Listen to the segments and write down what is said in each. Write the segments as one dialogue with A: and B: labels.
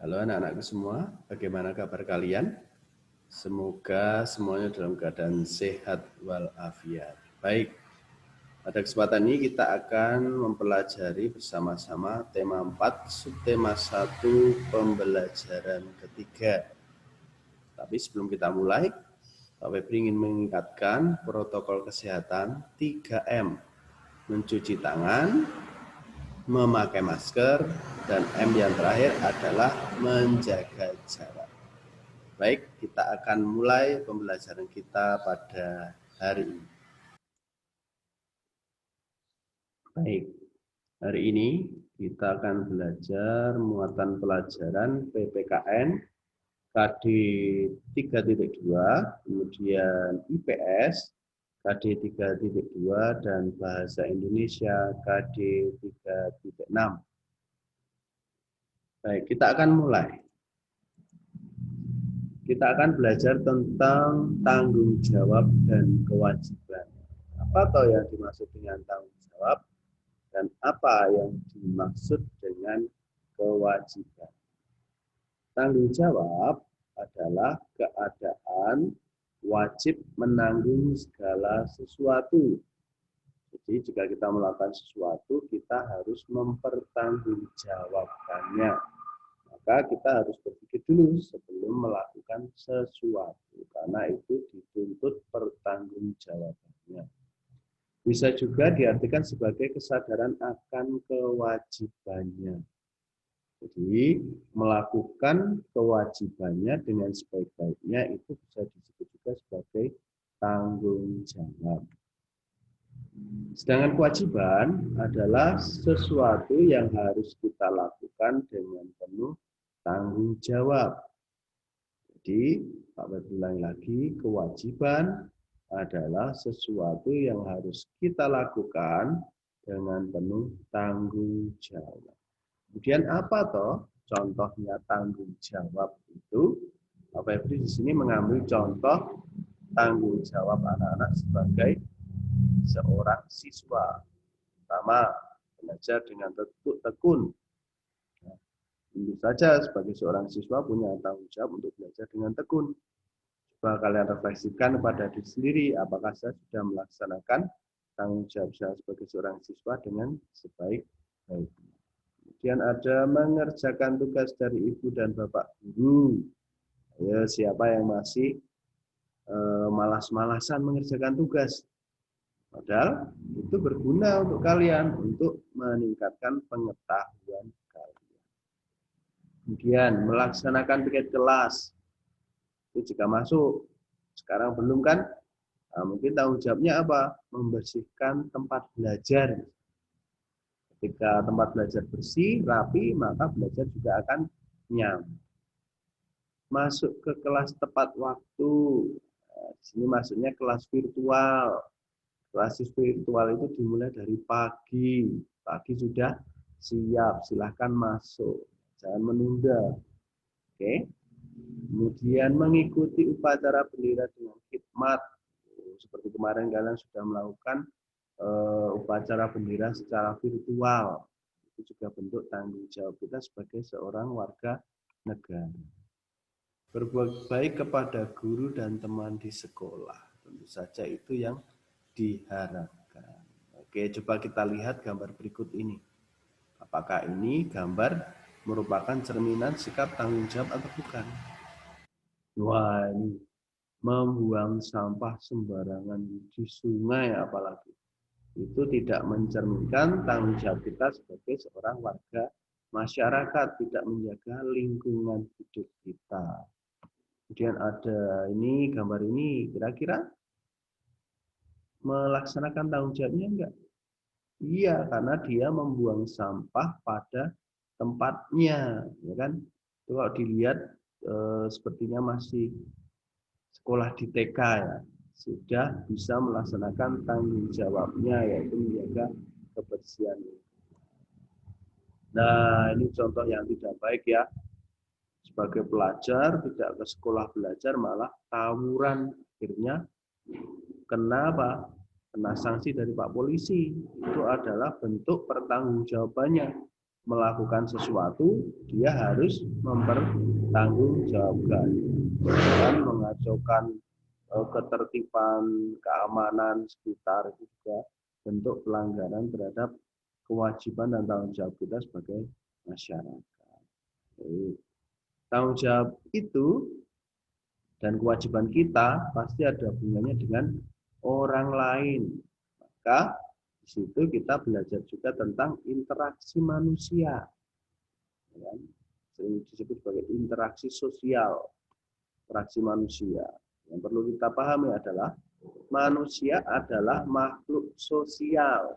A: Halo anak-anakku semua, bagaimana kabar kalian? Semoga semuanya dalam keadaan sehat walafiat. Baik, pada kesempatan ini kita akan mempelajari bersama-sama tema 4, subtema 1, pembelajaran ketiga. Tapi sebelum kita mulai, Pak Febri ingin mengingatkan protokol kesehatan 3M, mencuci tangan, memakai masker, dan M yang terakhir adalah menjaga jarak. Baik, kita akan mulai pembelajaran kita pada hari ini. Baik, hari ini kita akan belajar muatan pelajaran PPKN KD 3.2, kemudian IPS KD 3.2 dan Bahasa Indonesia KD 3.6. Baik, kita akan mulai. Kita akan belajar tentang tanggung jawab dan kewajiban. Apa toh yang dimaksud dengan tanggung jawab dan apa yang dimaksud dengan kewajiban? Tanggung jawab adalah keadaan wajib menanggung segala sesuatu. Jadi jika kita melakukan sesuatu, kita harus mempertanggungjawabkannya. Maka kita harus berpikir dulu sebelum melakukan sesuatu, karena itu dituntut pertanggungjawabannya. Bisa juga diartikan sebagai kesadaran akan kewajibannya. Jadi melakukan kewajibannya dengan sebaik-baiknya itu bisa disebut juga sebagai tanggung jawab. Sedangkan kewajiban adalah sesuatu yang harus kita lakukan dengan penuh tanggung jawab. Jadi, Pak berulang lagi, kewajiban adalah sesuatu yang harus kita lakukan dengan penuh tanggung jawab. Kemudian apa toh contohnya tanggung jawab itu? Pak Febri di sini mengambil contoh tanggung jawab anak-anak sebagai seorang siswa. Pertama, belajar dengan tekun. Tentu saja sebagai seorang siswa punya tanggung jawab untuk belajar dengan tekun. Coba kalian refleksikan kepada diri sendiri, apakah saya sudah melaksanakan tanggung jawab saya sebagai seorang siswa dengan sebaik-baiknya. Kemudian ada mengerjakan tugas dari ibu dan bapak guru. Ya, siapa yang masih malas-malasan mengerjakan tugas? Padahal itu berguna untuk kalian, untuk meningkatkan pengetahuan kalian. Kemudian melaksanakan piket kelas. Itu jika masuk, sekarang belum kan? Nah, mungkin tanggung jawabnya apa? Membersihkan tempat belajar. Ketika tempat belajar bersih, rapi, maka belajar juga akan nyaman. Masuk ke kelas tepat waktu. Nah, di sini maksudnya kelas virtual. Kelas virtual itu dimulai dari pagi. Pagi sudah siap, silahkan masuk. Jangan menunda. Oke. Kemudian mengikuti upacara bendera dengan khidmat. Seperti kemarin kalian sudah melakukan upacara bendera secara virtual. Itu juga bentuk tanggung jawab kita sebagai seorang warga negara. Berbuat baik kepada guru dan teman di sekolah. Tentu saja itu yang diharapkan. Oke, coba kita lihat gambar berikut ini. Apakah ini gambar merupakan cerminan sikap tanggung jawab atau bukan? Wah, ini membuang sampah sembarangan di sungai apalagi. Itu tidak mencerminkan tanggung jawab kita sebagai seorang warga masyarakat, tidak menjaga lingkungan hidup kita. Kemudian ada ini, gambar ini, kira-kira melaksanakan tanggung jawabnya enggak? Iya, karena dia membuang sampah pada tempatnya, ya kan? Kalau dilihat sepertinya masih sekolah di TK ya, sudah bisa melaksanakan tanggung jawabnya, yaitu menjaga kebersihan. Nah, ini contoh yang tidak baik ya. Sebagai pelajar, tidak ke sekolah belajar, malah tawuran. Akhirnya kena apa? Kena sanksi dari Pak Polisi. Itu adalah bentuk pertanggungjawabannya. melakukan sesuatu, dia harus mempertanggungjawabkan dan mengacaukan ketertiban, keamanan sekitar itu juga bentuk pelanggaran terhadap kewajiban dan tanggung jawab kita sebagai masyarakat. Jadi, tanggung jawab itu dan kewajiban kita pasti ada hubungannya dengan orang lain. Maka di situ kita belajar juga tentang interaksi manusia. Sering disebut sebagai interaksi sosial, interaksi manusia. Yang perlu kita pahami adalah manusia adalah makhluk sosial.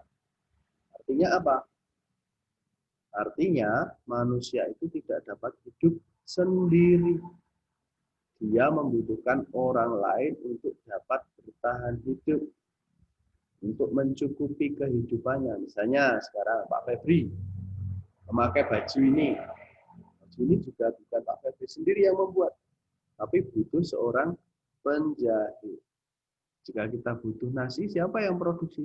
A: Artinya apa? Artinya manusia itu tidak dapat hidup sendiri. Dia membutuhkan orang lain untuk dapat bertahan hidup, untuk mencukupi kehidupannya. Misalnya sekarang Pak Febri memakai baju ini. Baju ini juga bukan Pak Febri sendiri yang membuat, tapi butuh seorang penjahit. Jika kita butuh nasi, siapa yang produksi?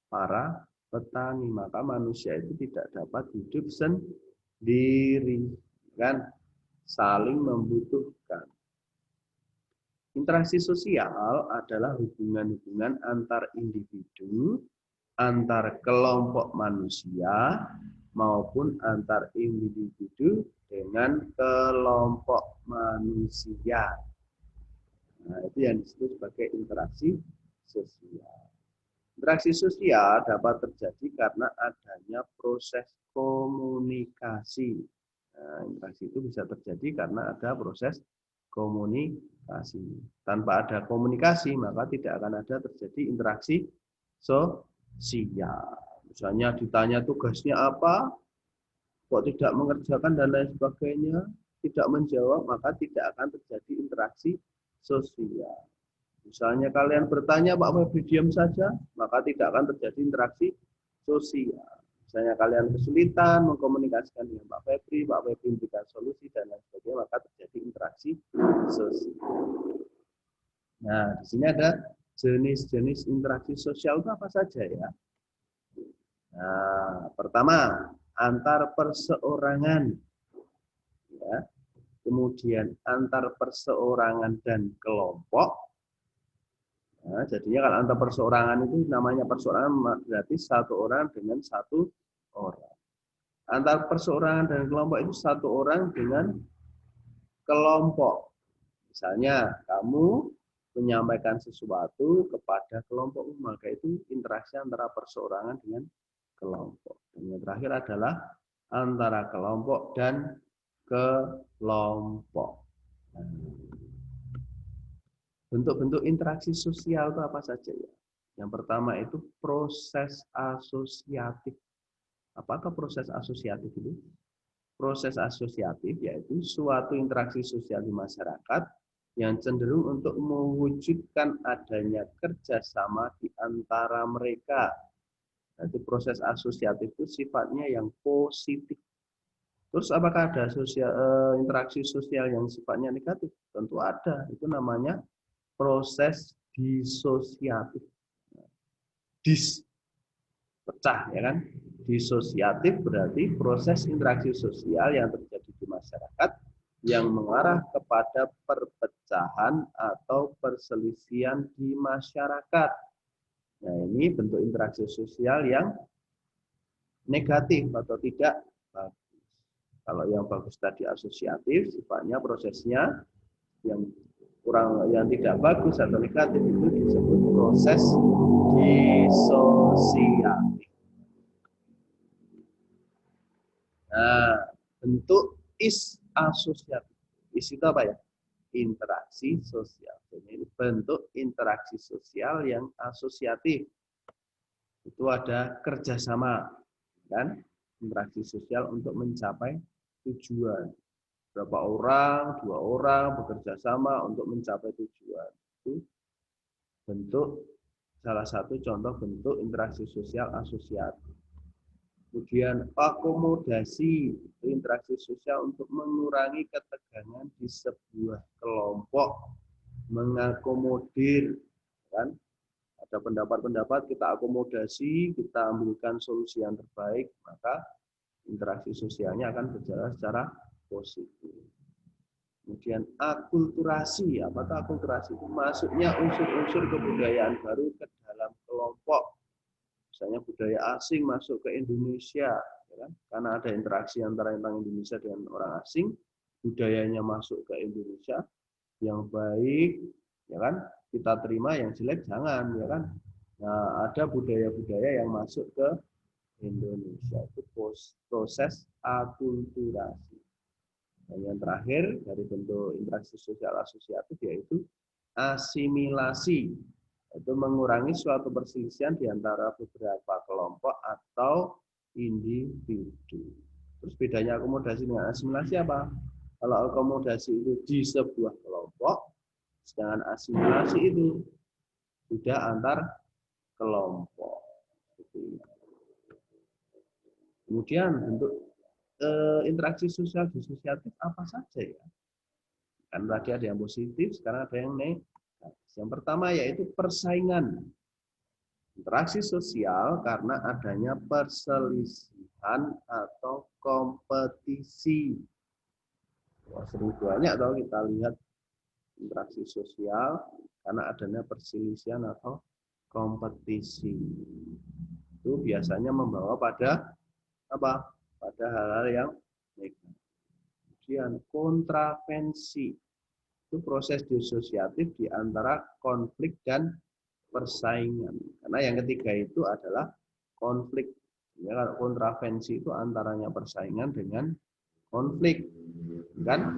A: Para petani. Maka manusia itu tidak dapat hidup sendiri, kan? Saling membutuhkan. Interaksi sosial adalah hubungan-hubungan antar individu, antar kelompok manusia, maupun antar individu dengan kelompok manusia. Nah, itu yang disebut sebagai interaksi sosial. Interaksi sosial dapat terjadi karena adanya proses komunikasi. Nah, interaksi itu bisa terjadi karena ada proses komunikasi. Tanpa ada komunikasi, maka tidak akan ada terjadi interaksi sosial. Misalnya ditanya tugasnya apa, kok tidak mengerjakan dan lain sebagainya, tidak menjawab, maka tidak akan terjadi interaksi sosial. Misalnya kalian bertanya, Pak Febri diam saja, maka tidak akan terjadi interaksi sosial. Misalnya kalian kesulitan mengkomunikasikan dengan Pak Febri memberikan solusi dan lain sebagainya, maka terjadi interaksi sosial. Nah, di sini ada jenis-jenis interaksi sosial itu apa saja ya? Nah, pertama, antar perseorangan. Ya. Kemudian antar perseorangan dan kelompok. Nah, jadinya kalau antar perseorangan itu namanya perseorangan berarti satu orang dengan satu orang. Antar perseorangan dan kelompok itu satu orang dengan kelompok. Misalnya kamu menyampaikan sesuatu kepada kelompok, maka itu interaksi antara perseorangan dengan kelompok. Dan yang terakhir adalah antara kelompok dan kelompok. Bentuk-bentuk interaksi sosial itu apa saja ya? Yang pertama itu proses asosiatif. Apakah proses asosiatif itu? Proses asosiatif yaitu suatu interaksi sosial di masyarakat yang cenderung untuk mewujudkan adanya kerjasama di antara mereka. Jadi proses asosiatif itu sifatnya yang positif. Terus apakah ada interaksi sosial yang sifatnya negatif? Tentu ada. Itu namanya proses disosiatif. Pecah ya kan? Disosiatif berarti proses interaksi sosial yang terjadi di masyarakat yang mengarah kepada perpecahan atau perselisihan di masyarakat. Nah, ini bentuk interaksi sosial yang negatif atau tidak bagus. Kalau yang bagus tadi asosiatif, sifatnya prosesnya yang tidak bagus atau negatif itu disebut proses disosiatif. Nah, bentuk asosiatif. Is itu apa ya? Interaksi sosial. Jadi bentuk interaksi sosial yang asosiatif. Itu ada kerjasama, kan? Interaksi sosial untuk mencapai tujuan. Berapa orang, 2 orang bekerja sama untuk mencapai tujuan. Itu bentuk salah satu contoh bentuk interaksi sosial asosiatif. Kemudian akomodasi, itu interaksi sosial untuk mengurangi ketegangan di sebuah kelompok, mengakomodir, kan? Ada pendapat-pendapat kita akomodasi, kita ambilkan solusi yang terbaik, maka interaksi sosialnya akan berjalan secara positif. Kemudian akulturasi, apa itu akulturasi? Itu masuknya unsur-unsur kebudayaan baru ke dalam kelompok. Misalnya budaya asing masuk ke Indonesia, ya kan? Karena ada interaksi antara orang Indonesia dengan orang asing, budayanya masuk ke Indonesia, yang baik, ya kan? Kita terima, yang jelek jangan, ya kan? Nah, ada budaya-budaya yang masuk ke Indonesia, itu proses akulturasi. Dan yang terakhir dari bentuk interaksi sosial asosiatif yaitu asimilasi, itu mengurangi suatu perselisihan di antara beberapa kelompok atau individu. Terus bedanya akomodasi dengan asimilasi apa? Kalau akomodasi itu di sebuah kelompok, sedangkan asimilasi itu sudah antar kelompok. Kemudian bentuk interaksi sosial disosiatif apa saja ya? Kan tadi ada yang positif, sekarang ada yang negatif. Yang pertama yaitu persaingan. Interaksi sosial karena adanya perselisihan atau kompetisi. Wah, sering banyak kalau kita lihat interaksi sosial karena adanya perselisihan atau kompetisi. Itu biasanya membawa pada apa? Pada hal-hal yang negatif. Kemudian kontravensi, itu proses disosiatif di antara konflik dan persaingan. Karena yang ketiga itu adalah konflik. Ya, kalau kontravensi itu antaranya persaingan dengan konflik, kan?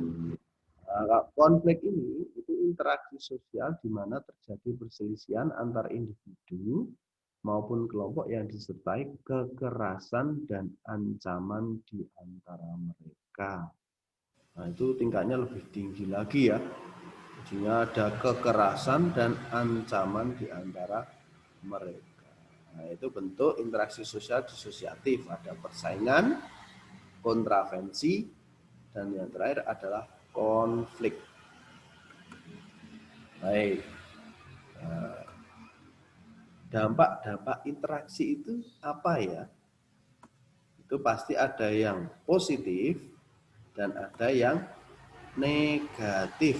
A: Nah, konflik ini itu interaksi sosial di mana terjadi perselisihan antar individu maupun kelompok yang disertai kekerasan dan ancaman di antara mereka. Nah, itu tingkatnya lebih tinggi lagi ya. Jadinya ada kekerasan dan ancaman di antara mereka. Nah, itu bentuk interaksi sosial disosiatif. Ada persaingan, kontravensi, dan yang terakhir adalah konflik. Baik. Dampak-dampak interaksi itu apa ya? Itu pasti ada yang positif dan ada yang negatif.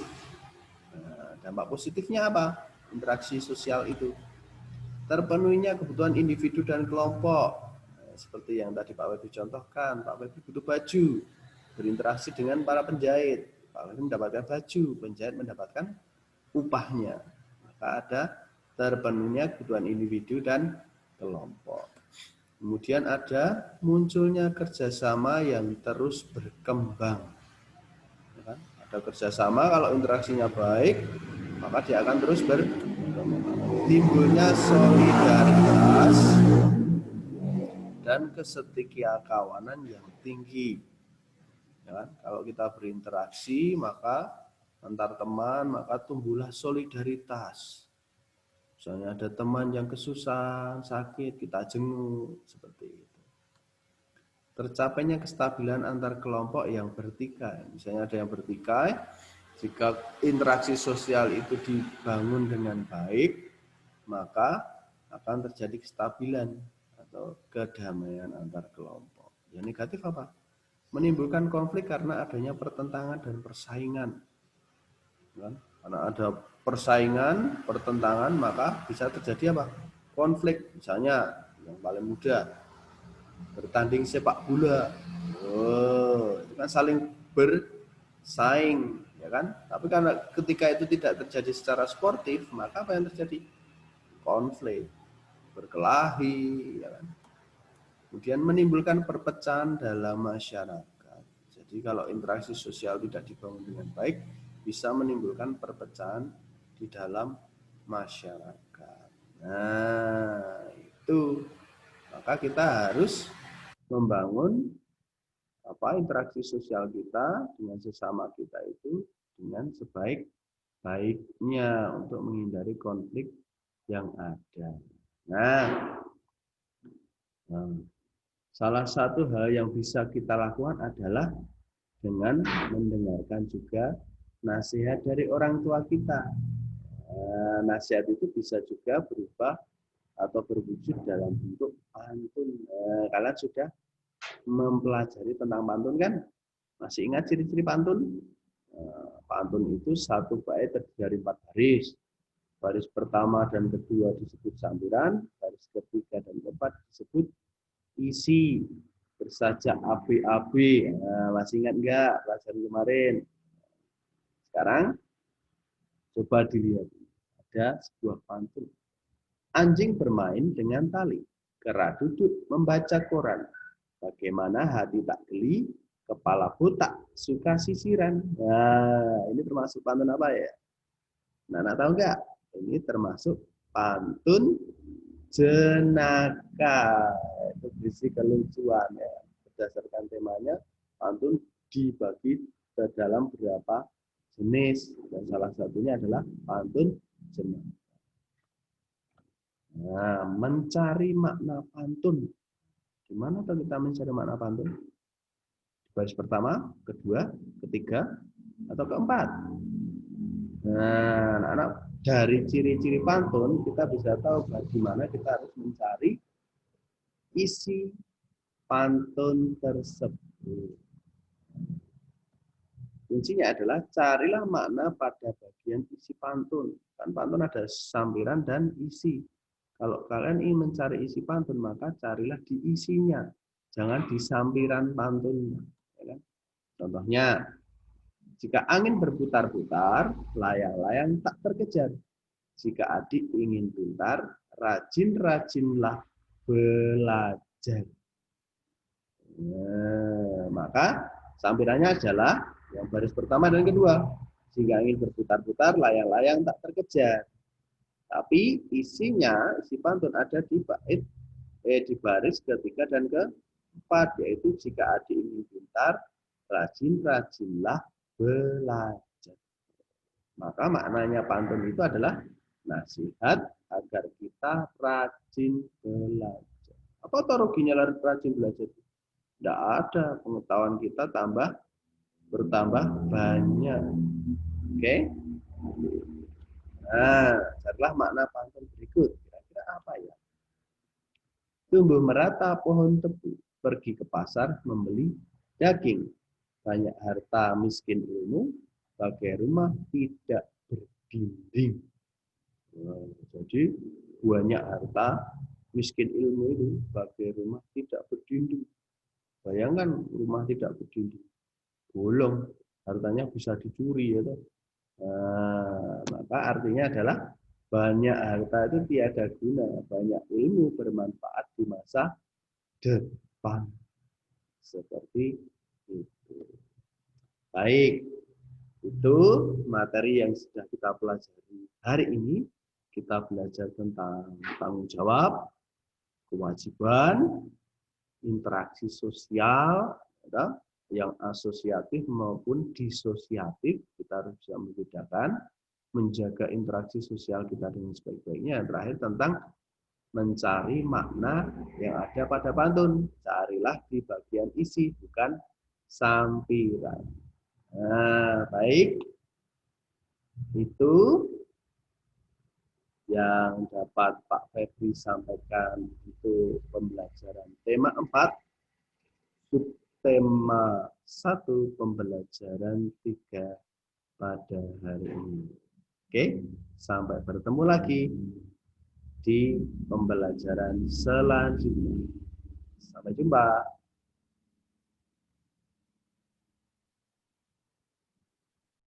A: Nah, dampak positifnya apa? Interaksi sosial itu terpenuhinya kebutuhan individu dan kelompok. Nah, seperti yang tadi Pak Webi contohkan, Pak Webi butuh baju, berinteraksi dengan para penjahit. Pak Webi mendapatkan baju, penjahit mendapatkan upahnya. Maka ada terpenuhinya kebutuhan individu dan kelompok. Kemudian ada munculnya kerjasama yang terus berkembang. Ada kerjasama, kalau interaksinya baik, maka dia akan terus berkembang. Timbulnya solidaritas dan kesetiakawanan yang tinggi. Ya, kalau kita berinteraksi, maka antar teman, maka tumbuhlah solidaritas. Misalnya ada teman yang kesusahan, sakit, kita jenguk, seperti itu. Tercapainya kestabilan antar kelompok yang bertikai. Misalnya ada yang bertikai, jika interaksi sosial itu dibangun dengan baik, maka akan terjadi kestabilan atau kedamaian antar kelompok. Yang negatif apa? Menimbulkan konflik karena adanya pertentangan dan persaingan. Karena ada persaingan, pertentangan, maka bisa terjadi apa? Konflik. Misalnya yang paling mudah, bertanding sepak bola. Oh, itu kan saling bersaing, ya kan? Tapi karena ketika itu tidak terjadi secara sportif, maka apa yang terjadi? Konflik, berkelahi, ya kan? Kemudian menimbulkan perpecahan dalam masyarakat. Jadi kalau interaksi sosial tidak dibangun dengan baik, bisa menimbulkan perpecahan di dalam masyarakat. Nah, itu. Maka kita harus membangun interaksi sosial kita dengan sesama kita itu dengan sebaik-baiknya untuk menghindari konflik yang ada. Nah, salah satu hal yang bisa kita lakukan adalah dengan mendengarkan juga nasihat dari orang tua kita. Nasihat itu bisa juga berubah atau berwujud dalam bentuk pantun. Kalian sudah mempelajari tentang pantun kan? Masih ingat ciri-ciri pantun? Pantun itu satu bait terdiri dari 4 baris. Baris pertama dan kedua disebut sampiran, baris ketiga dan keempat disebut isi. Bersajak AB-AB. Masih ingat enggak pelajaran kemarin? Sekarang coba dilihat. Ada sebuah pantun. Anjing bermain dengan tali, kera duduk membaca koran. Bagaimana hati tak geli, kepala botak suka sisiran. Nah, ini termasuk pantun apa ya? Nah, tahu nggak? Ini termasuk pantun jenaka. Itu berisi kelucuan ya. Berdasarkan temanya, pantun dibagi ke dalam beberapa jenis. Dan salah satunya adalah pantun jenaka. Nah, mencari makna pantun. Gimana kalau kita mencari makna pantun? Baris pertama, kedua, ketiga, atau keempat. Nah, anak-anak, dari ciri-ciri pantun kita bisa tahu bagaimana kita harus mencari isi pantun tersebut. Kuncinya adalah carilah makna pada bagian isi pantun. Kan pantun ada sampiran dan isi. Kalau kalian ingin mencari isi pantun, maka carilah di isinya. Jangan di sampiran pantunnya. Contohnya, jika angin berputar-putar, layang-layang tak terkejar. Jika adik ingin pintar, rajin-rajinlah belajar. Nah, maka sampirannya adalah yang baris pertama dan kedua. Jika angin berputar-putar, layang-layang tak terkejar. Tapi isinya, isi pantun ada di bait, di baris ketiga dan keempat, yaitu jika adik ingin pintar, rajin-rajinlah belajar. Maka maknanya pantun itu adalah nasihat agar kita rajin belajar. Apa ruginya rajin belajar? Tidak ada, pengetahuan kita bertambah banyak. Oke? Nah, setelah makna pantun berikut, kira-kira apa ya? Tumbuh merata pohon tebu, pergi ke pasar membeli daging. Banyak harta miskin ilmu, bagai rumah tidak berdinding. Nah, jadi banyak harta miskin ilmu itu bagai rumah tidak berdinding. Bayangkan rumah tidak berdinding, bolong, hartanya bisa dicuri ya. Nah, maka artinya adalah banyak harta itu tiada guna, banyak ilmu bermanfaat di masa depan. Seperti itu. Baik, itu materi yang sudah kita pelajari hari ini. Kita belajar tentang tanggung jawab, kewajiban, interaksi sosial, yang asosiatif maupun disosiatif. Kita harus bisa membedakan, menjaga interaksi sosial kita dengan sebaik-baiknya. Yang terakhir tentang mencari makna yang ada pada pantun. Carilah di bagian isi, bukan sampiran. Nah, baik. Itu yang dapat Pak Febri sampaikan untuk pembelajaran tema 4, subtema 1, pembelajaran 3 pada hari ini. Oke, sampai bertemu lagi di pembelajaran selanjutnya. Sampai jumpa.